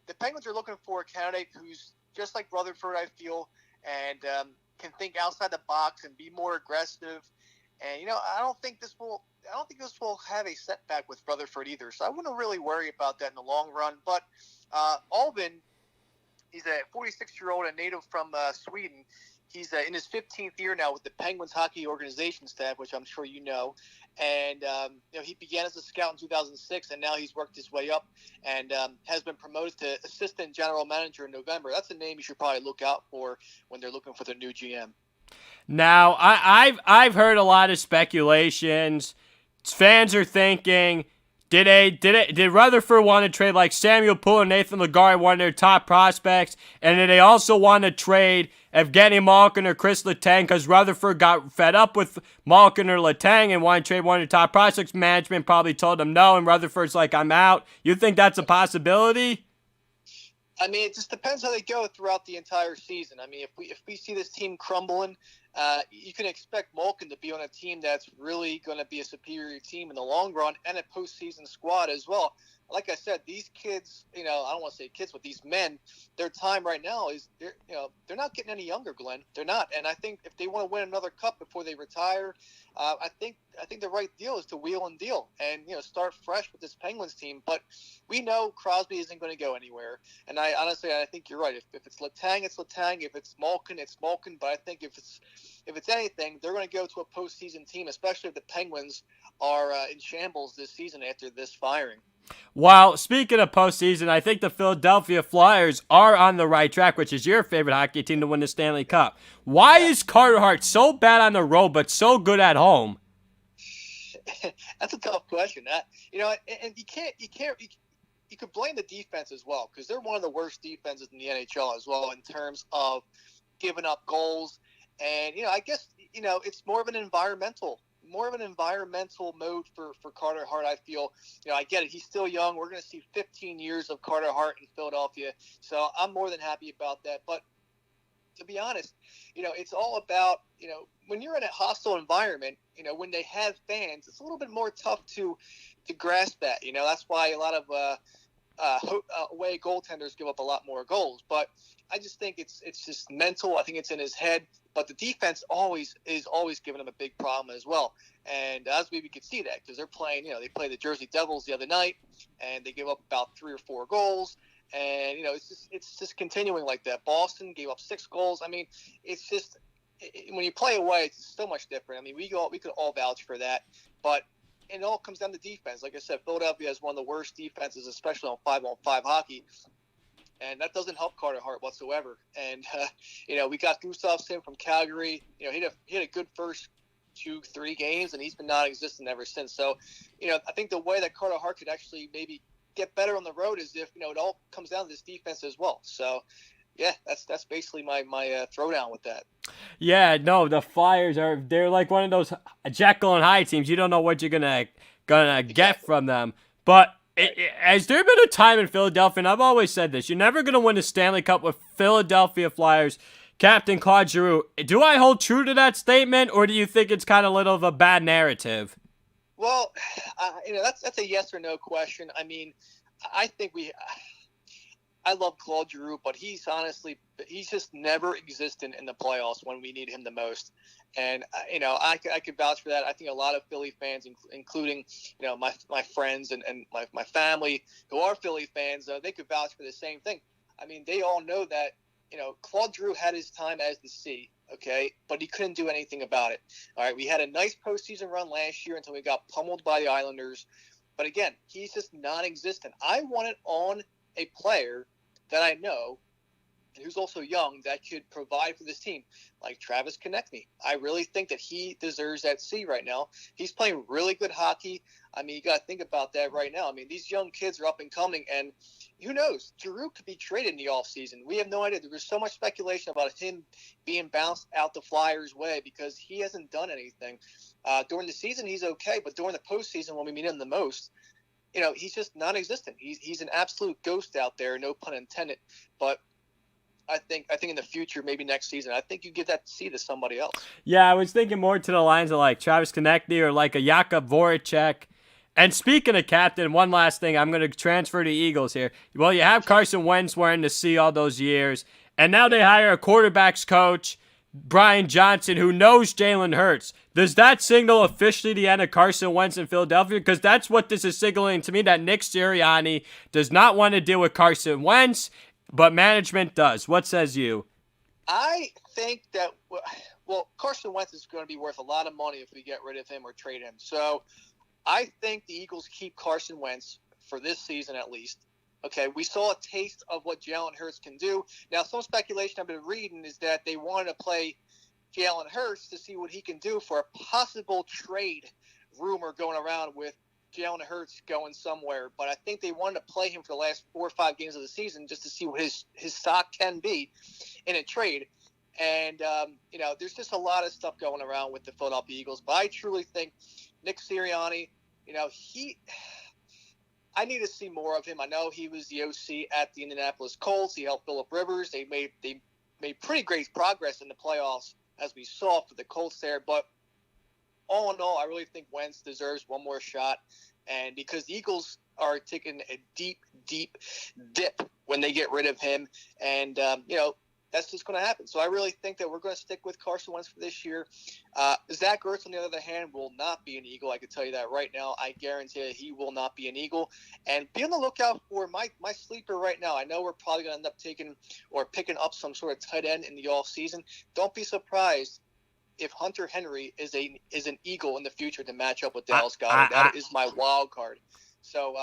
the Penguins are looking for a candidate who's just like Rutherford, I feel, and can think outside the box and be more aggressive. And, you know, I don't think this will have a setback with Rutherford either. So I wouldn't really worry about that in the long run. But Albin, he's a 46-year-old, a native from Sweden. He's in his 15th year now with the Penguins hockey organization staff, which I'm sure you know. And, you know, he began as a scout in 2006, and now he's worked his way up and has been promoted to assistant general manager in November. That's a name you should probably look out for when they're looking for their new GM. Now, I've heard a lot of speculations. Fans are thinking, did Rutherford want to trade like Samuel Poole and Nathan Legare, one of their top prospects, and did they also want to trade Evgeny Malkin or Chris Letang because Rutherford got fed up with Malkin or Letang and wanted to trade one of their top prospects? Management probably told him no, and Rutherford's like, I'm out. You think that's a possibility? I mean, it just depends how they go throughout the entire season. I mean, if we see this team crumbling, you can expect Malkin to be on a team that's really going to be a superior team in the long run and a postseason squad as well. Like I said, these kids, you know, I don't want to say kids, but these men, their time right now is, they're not getting any younger, Glenn. They're not. And I think if they want to win another cup before they retire, I think the right deal is to wheel and deal and, you know, start fresh with this Penguins team. But we know Crosby isn't going to go anywhere. And I think you're right. If it's Letang, it's Letang. If it's Malkin, it's Malkin. But I think if it's anything, they're going to go to a postseason team, especially if the Penguins are in shambles this season after this firing. Well, speaking of postseason, I think the Philadelphia Flyers are on the right track, which is your favorite hockey team to win the Stanley Cup. Why is Carter Hart so bad on the road but so good at home? That's a tough question. You know, and you could blame the defense as well, because they're one of the worst defenses in the NHL as well in terms of giving up goals. And, you know, I guess, you know, it's more of an environmental mode for Carter Hart, I feel. You know, I get it. He's still young. We're going to see 15 years of Carter Hart in Philadelphia. So I'm more than happy about that. But to be honest, you know, it's all about, you know, when you're in a hostile environment, you know, when they have fans, it's a little bit more tough to grasp that. You know, that's why a lot of away goaltenders give up a lot more goals. But I just think it's just mental. I think it's in his head. But the defense is always giving him a big problem as well. And as we could see that, because they're playing, you know, they played the Jersey Devils the other night, and they gave up about 3 or 4 goals. And, you know, it's just continuing like that. Boston gave up 6 goals. I mean, it's just when you play away, it's so much different. I mean, we could all vouch for that. But it all comes down to defense. Like I said, Philadelphia has one of the worst defenses, especially on 5-on-5 hockey. And that doesn't help Carter Hart whatsoever. And, we got Gustafsson from Calgary. He had a good first 2-3 games, and he's been non-existent ever since. So, I think the way that Carter Hart could actually maybe get better on the road is if, it all comes down to this defense as well. So, yeah, that's basically my throwdown with that. Yeah, no, the Flyers they're like one of those Jekyll and Hyde teams. You don't know what you're gonna get from them. But has there been a time in Philadelphia, and I've always said this, you're never gonna win a Stanley Cup with Philadelphia Flyers captain Claude Giroux. Do I hold true to that statement, or do you think it's kind of a little of a bad narrative? Well, that's a yes or no question. I mean, I think I love Claude Giroux, but he's just never existent in the playoffs when we need him the most. And, I could vouch for that. I think a lot of Philly fans, including, my friends and my family who are Philly fans, they could vouch for the same thing. I mean, they all know that, Claude Giroux had his time as the C, okay, but he couldn't do anything about it. All right, we had a nice postseason run last year until we got pummeled by the Islanders. But again, he's just non-existent. I wanted on a player that I know and who's also young that could provide for this team, like Travis Konechny. I really think that he deserves that C right now. He's playing really good hockey. I mean, you got to think about that right now. I mean, these young kids are up and coming, and who knows? Giroux could be traded in the offseason. We have no idea. There was so much speculation about him being bounced out the Flyers' way because he hasn't done anything. During the season, he's okay, but during the postseason, when we need him the most, he's just non-existent. He's an absolute ghost out there, no pun intended. But I think in the future, maybe next season, I think you give that C to somebody else. Yeah, I was thinking more to the lines of like Travis Konechny or like a Jakub Voracek. And speaking of captain, one last thing, I'm going to transfer to Eagles here. Well, you have Carson Wentz wearing the C all those years, and now they hire a quarterbacks coach, Brian Johnson, who knows Jalen Hurts. Does that signal officially the end of Carson Wentz in Philadelphia? Because that's what this is signaling to me, that Nick Sirianni does not want to deal with Carson Wentz, but management does. What says you? I think that, well, Carson Wentz is going to be worth a lot of money if we get rid of him or trade him. So I think the Eagles keep Carson Wentz for this season at least. Okay, we saw a taste of what Jalen Hurts can do. Now, some speculation I've been reading is that they wanted to play Jalen Hurts to see what he can do for a possible trade rumor going around with Jalen Hurts going somewhere. But I think they wanted to play him for the last 4 or 5 games of the season just to see what his stock can be in a trade. And, there's just a lot of stuff going around with the Philadelphia Eagles. But I truly think Nick Sirianni, I need to see more of him. I know he was the OC at the Indianapolis Colts. He helped Phillip Rivers. They made pretty great progress in the playoffs, as we saw for the Colts there. But all in all, I really think Wentz deserves one more shot. And because the Eagles are taking a deep, deep dip when they get rid of him. And, that's just going to happen. So I really think that we're going to stick with Carson Wentz for this year. Zach Ertz, on the other hand, will not be an Eagle. I can tell you that right now. I guarantee he will not be an Eagle. And be on the lookout for my sleeper right now. I know we're probably going to end up taking or picking up some sort of tight end in the offseason. Don't be surprised if Hunter Henry is an Eagle in the future to match up with Dallas Goedert. That is my wild card. So,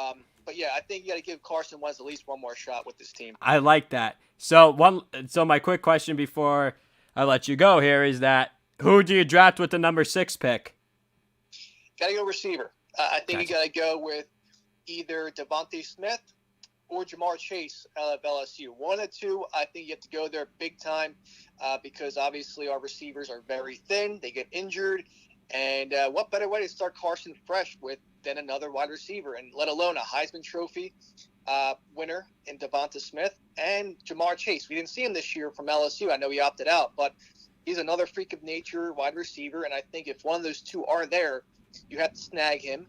but yeah, I think you got to give Carson Wentz at least one more shot with this team. I like that. So my quick question before I let you go here is that who do you draft with the number 6 pick? Got to go receiver. I think you got to go with either Devontae Smith or Jamar Chase out of LSU. One of the two, I think you have to go there big time because obviously our receivers are very thin. They get injured. And what better way to start Carson fresh than another wide receiver, and let alone a Heisman Trophy winner in Devonta Smith and Jamar Chase. We didn't see him this year from LSU. I know he opted out, but he's another freak of nature wide receiver, and I think if one of those two are there, you have to snag him.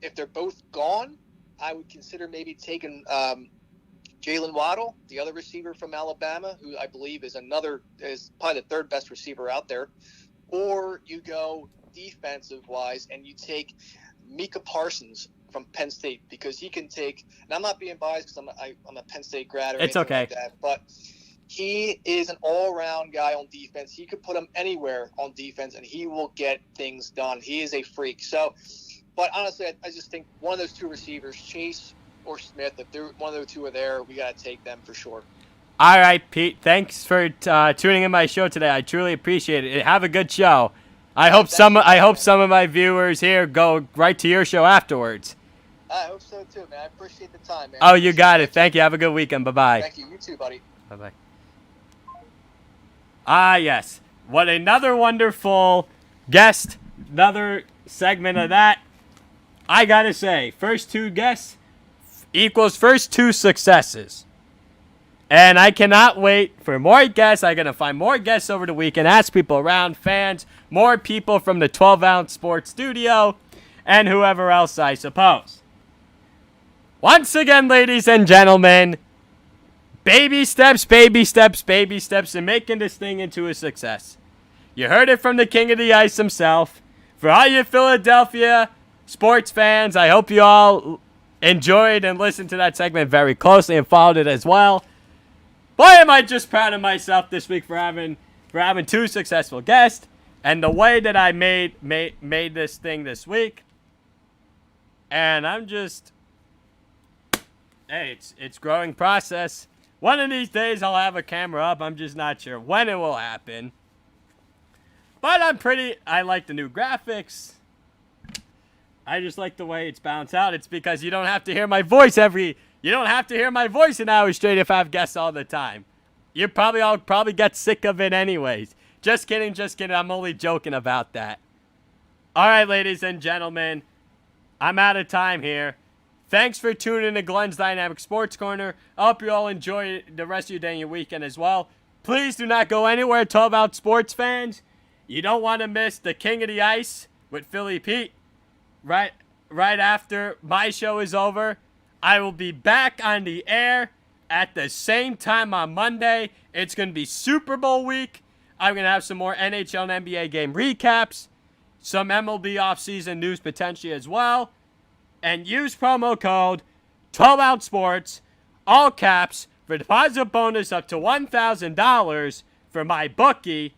If they're both gone, I would consider maybe taking Jalen Waddle, the other receiver from Alabama, who I believe is probably the third best receiver out there. Or you go defensive-wise and you take Micah Parsons from Penn State because he can take – and I'm not being biased because I'm a Penn State grad or anything like that, but he is an all-around guy on defense. He could put him anywhere on defense, and he will get things done. He is a freak. So, But honestly, I just think one of those two receivers, Chase or Smith, if one of those two are there, we got to take them for sure. All right, Pete. Thanks for tuning in my show today. I truly appreciate it. Have a good show. I hope some of my viewers here go right to your show afterwards. I hope so too, man. I appreciate the time, man. Oh, you got it. Thank you. Have a good weekend. Bye-bye. Thank you. You too, buddy. Bye-bye. Ah, yes. What another wonderful guest. Another segment of that. I got to say, first two guests equals first two successes. And I cannot wait for more guests. I'm going to find more guests over the weekend, ask people around, fans, more people from the 12-ounce sports studio, and whoever else, I suppose. Once again, ladies and gentlemen, baby steps, baby steps, baby steps, and making this thing into a success. You heard it from the King of the Ice himself. For all you Philadelphia sports fans, I hope you all enjoyed and listened to that segment very closely and followed it as well. Boy, am I just proud of myself this week for having two successful guests and the way that I made this thing this week. And I'm just, hey, it's growing process. One of these days I'll have a camera up. I'm just not sure when it will happen. But I like the new graphics. I just like the way it's bounced out. It's because you don't have to hear my voice you don't have to hear my voice an hour straight if I have guests all the time. I'll probably get sick of it anyways. Just kidding. I'm only joking about that. All right, ladies and gentlemen, I'm out of time here. Thanks for tuning in to Glenn's Dynamic Sports Corner. I hope you all enjoy the rest of your day and your weekend as well. Please do not go anywhere, 12-ounce sports fans. You don't want to miss the King of the Ice with Philly Pete. Right after my show is over, I will be back on the air at the same time on Monday. It's going to be Super Bowl week. I'm going to have some more NHL and NBA game recaps, some MLB offseason news potentially as well, and use promo code 12-ounce sports, all caps, for deposit bonus up to $1,000 for my bookie.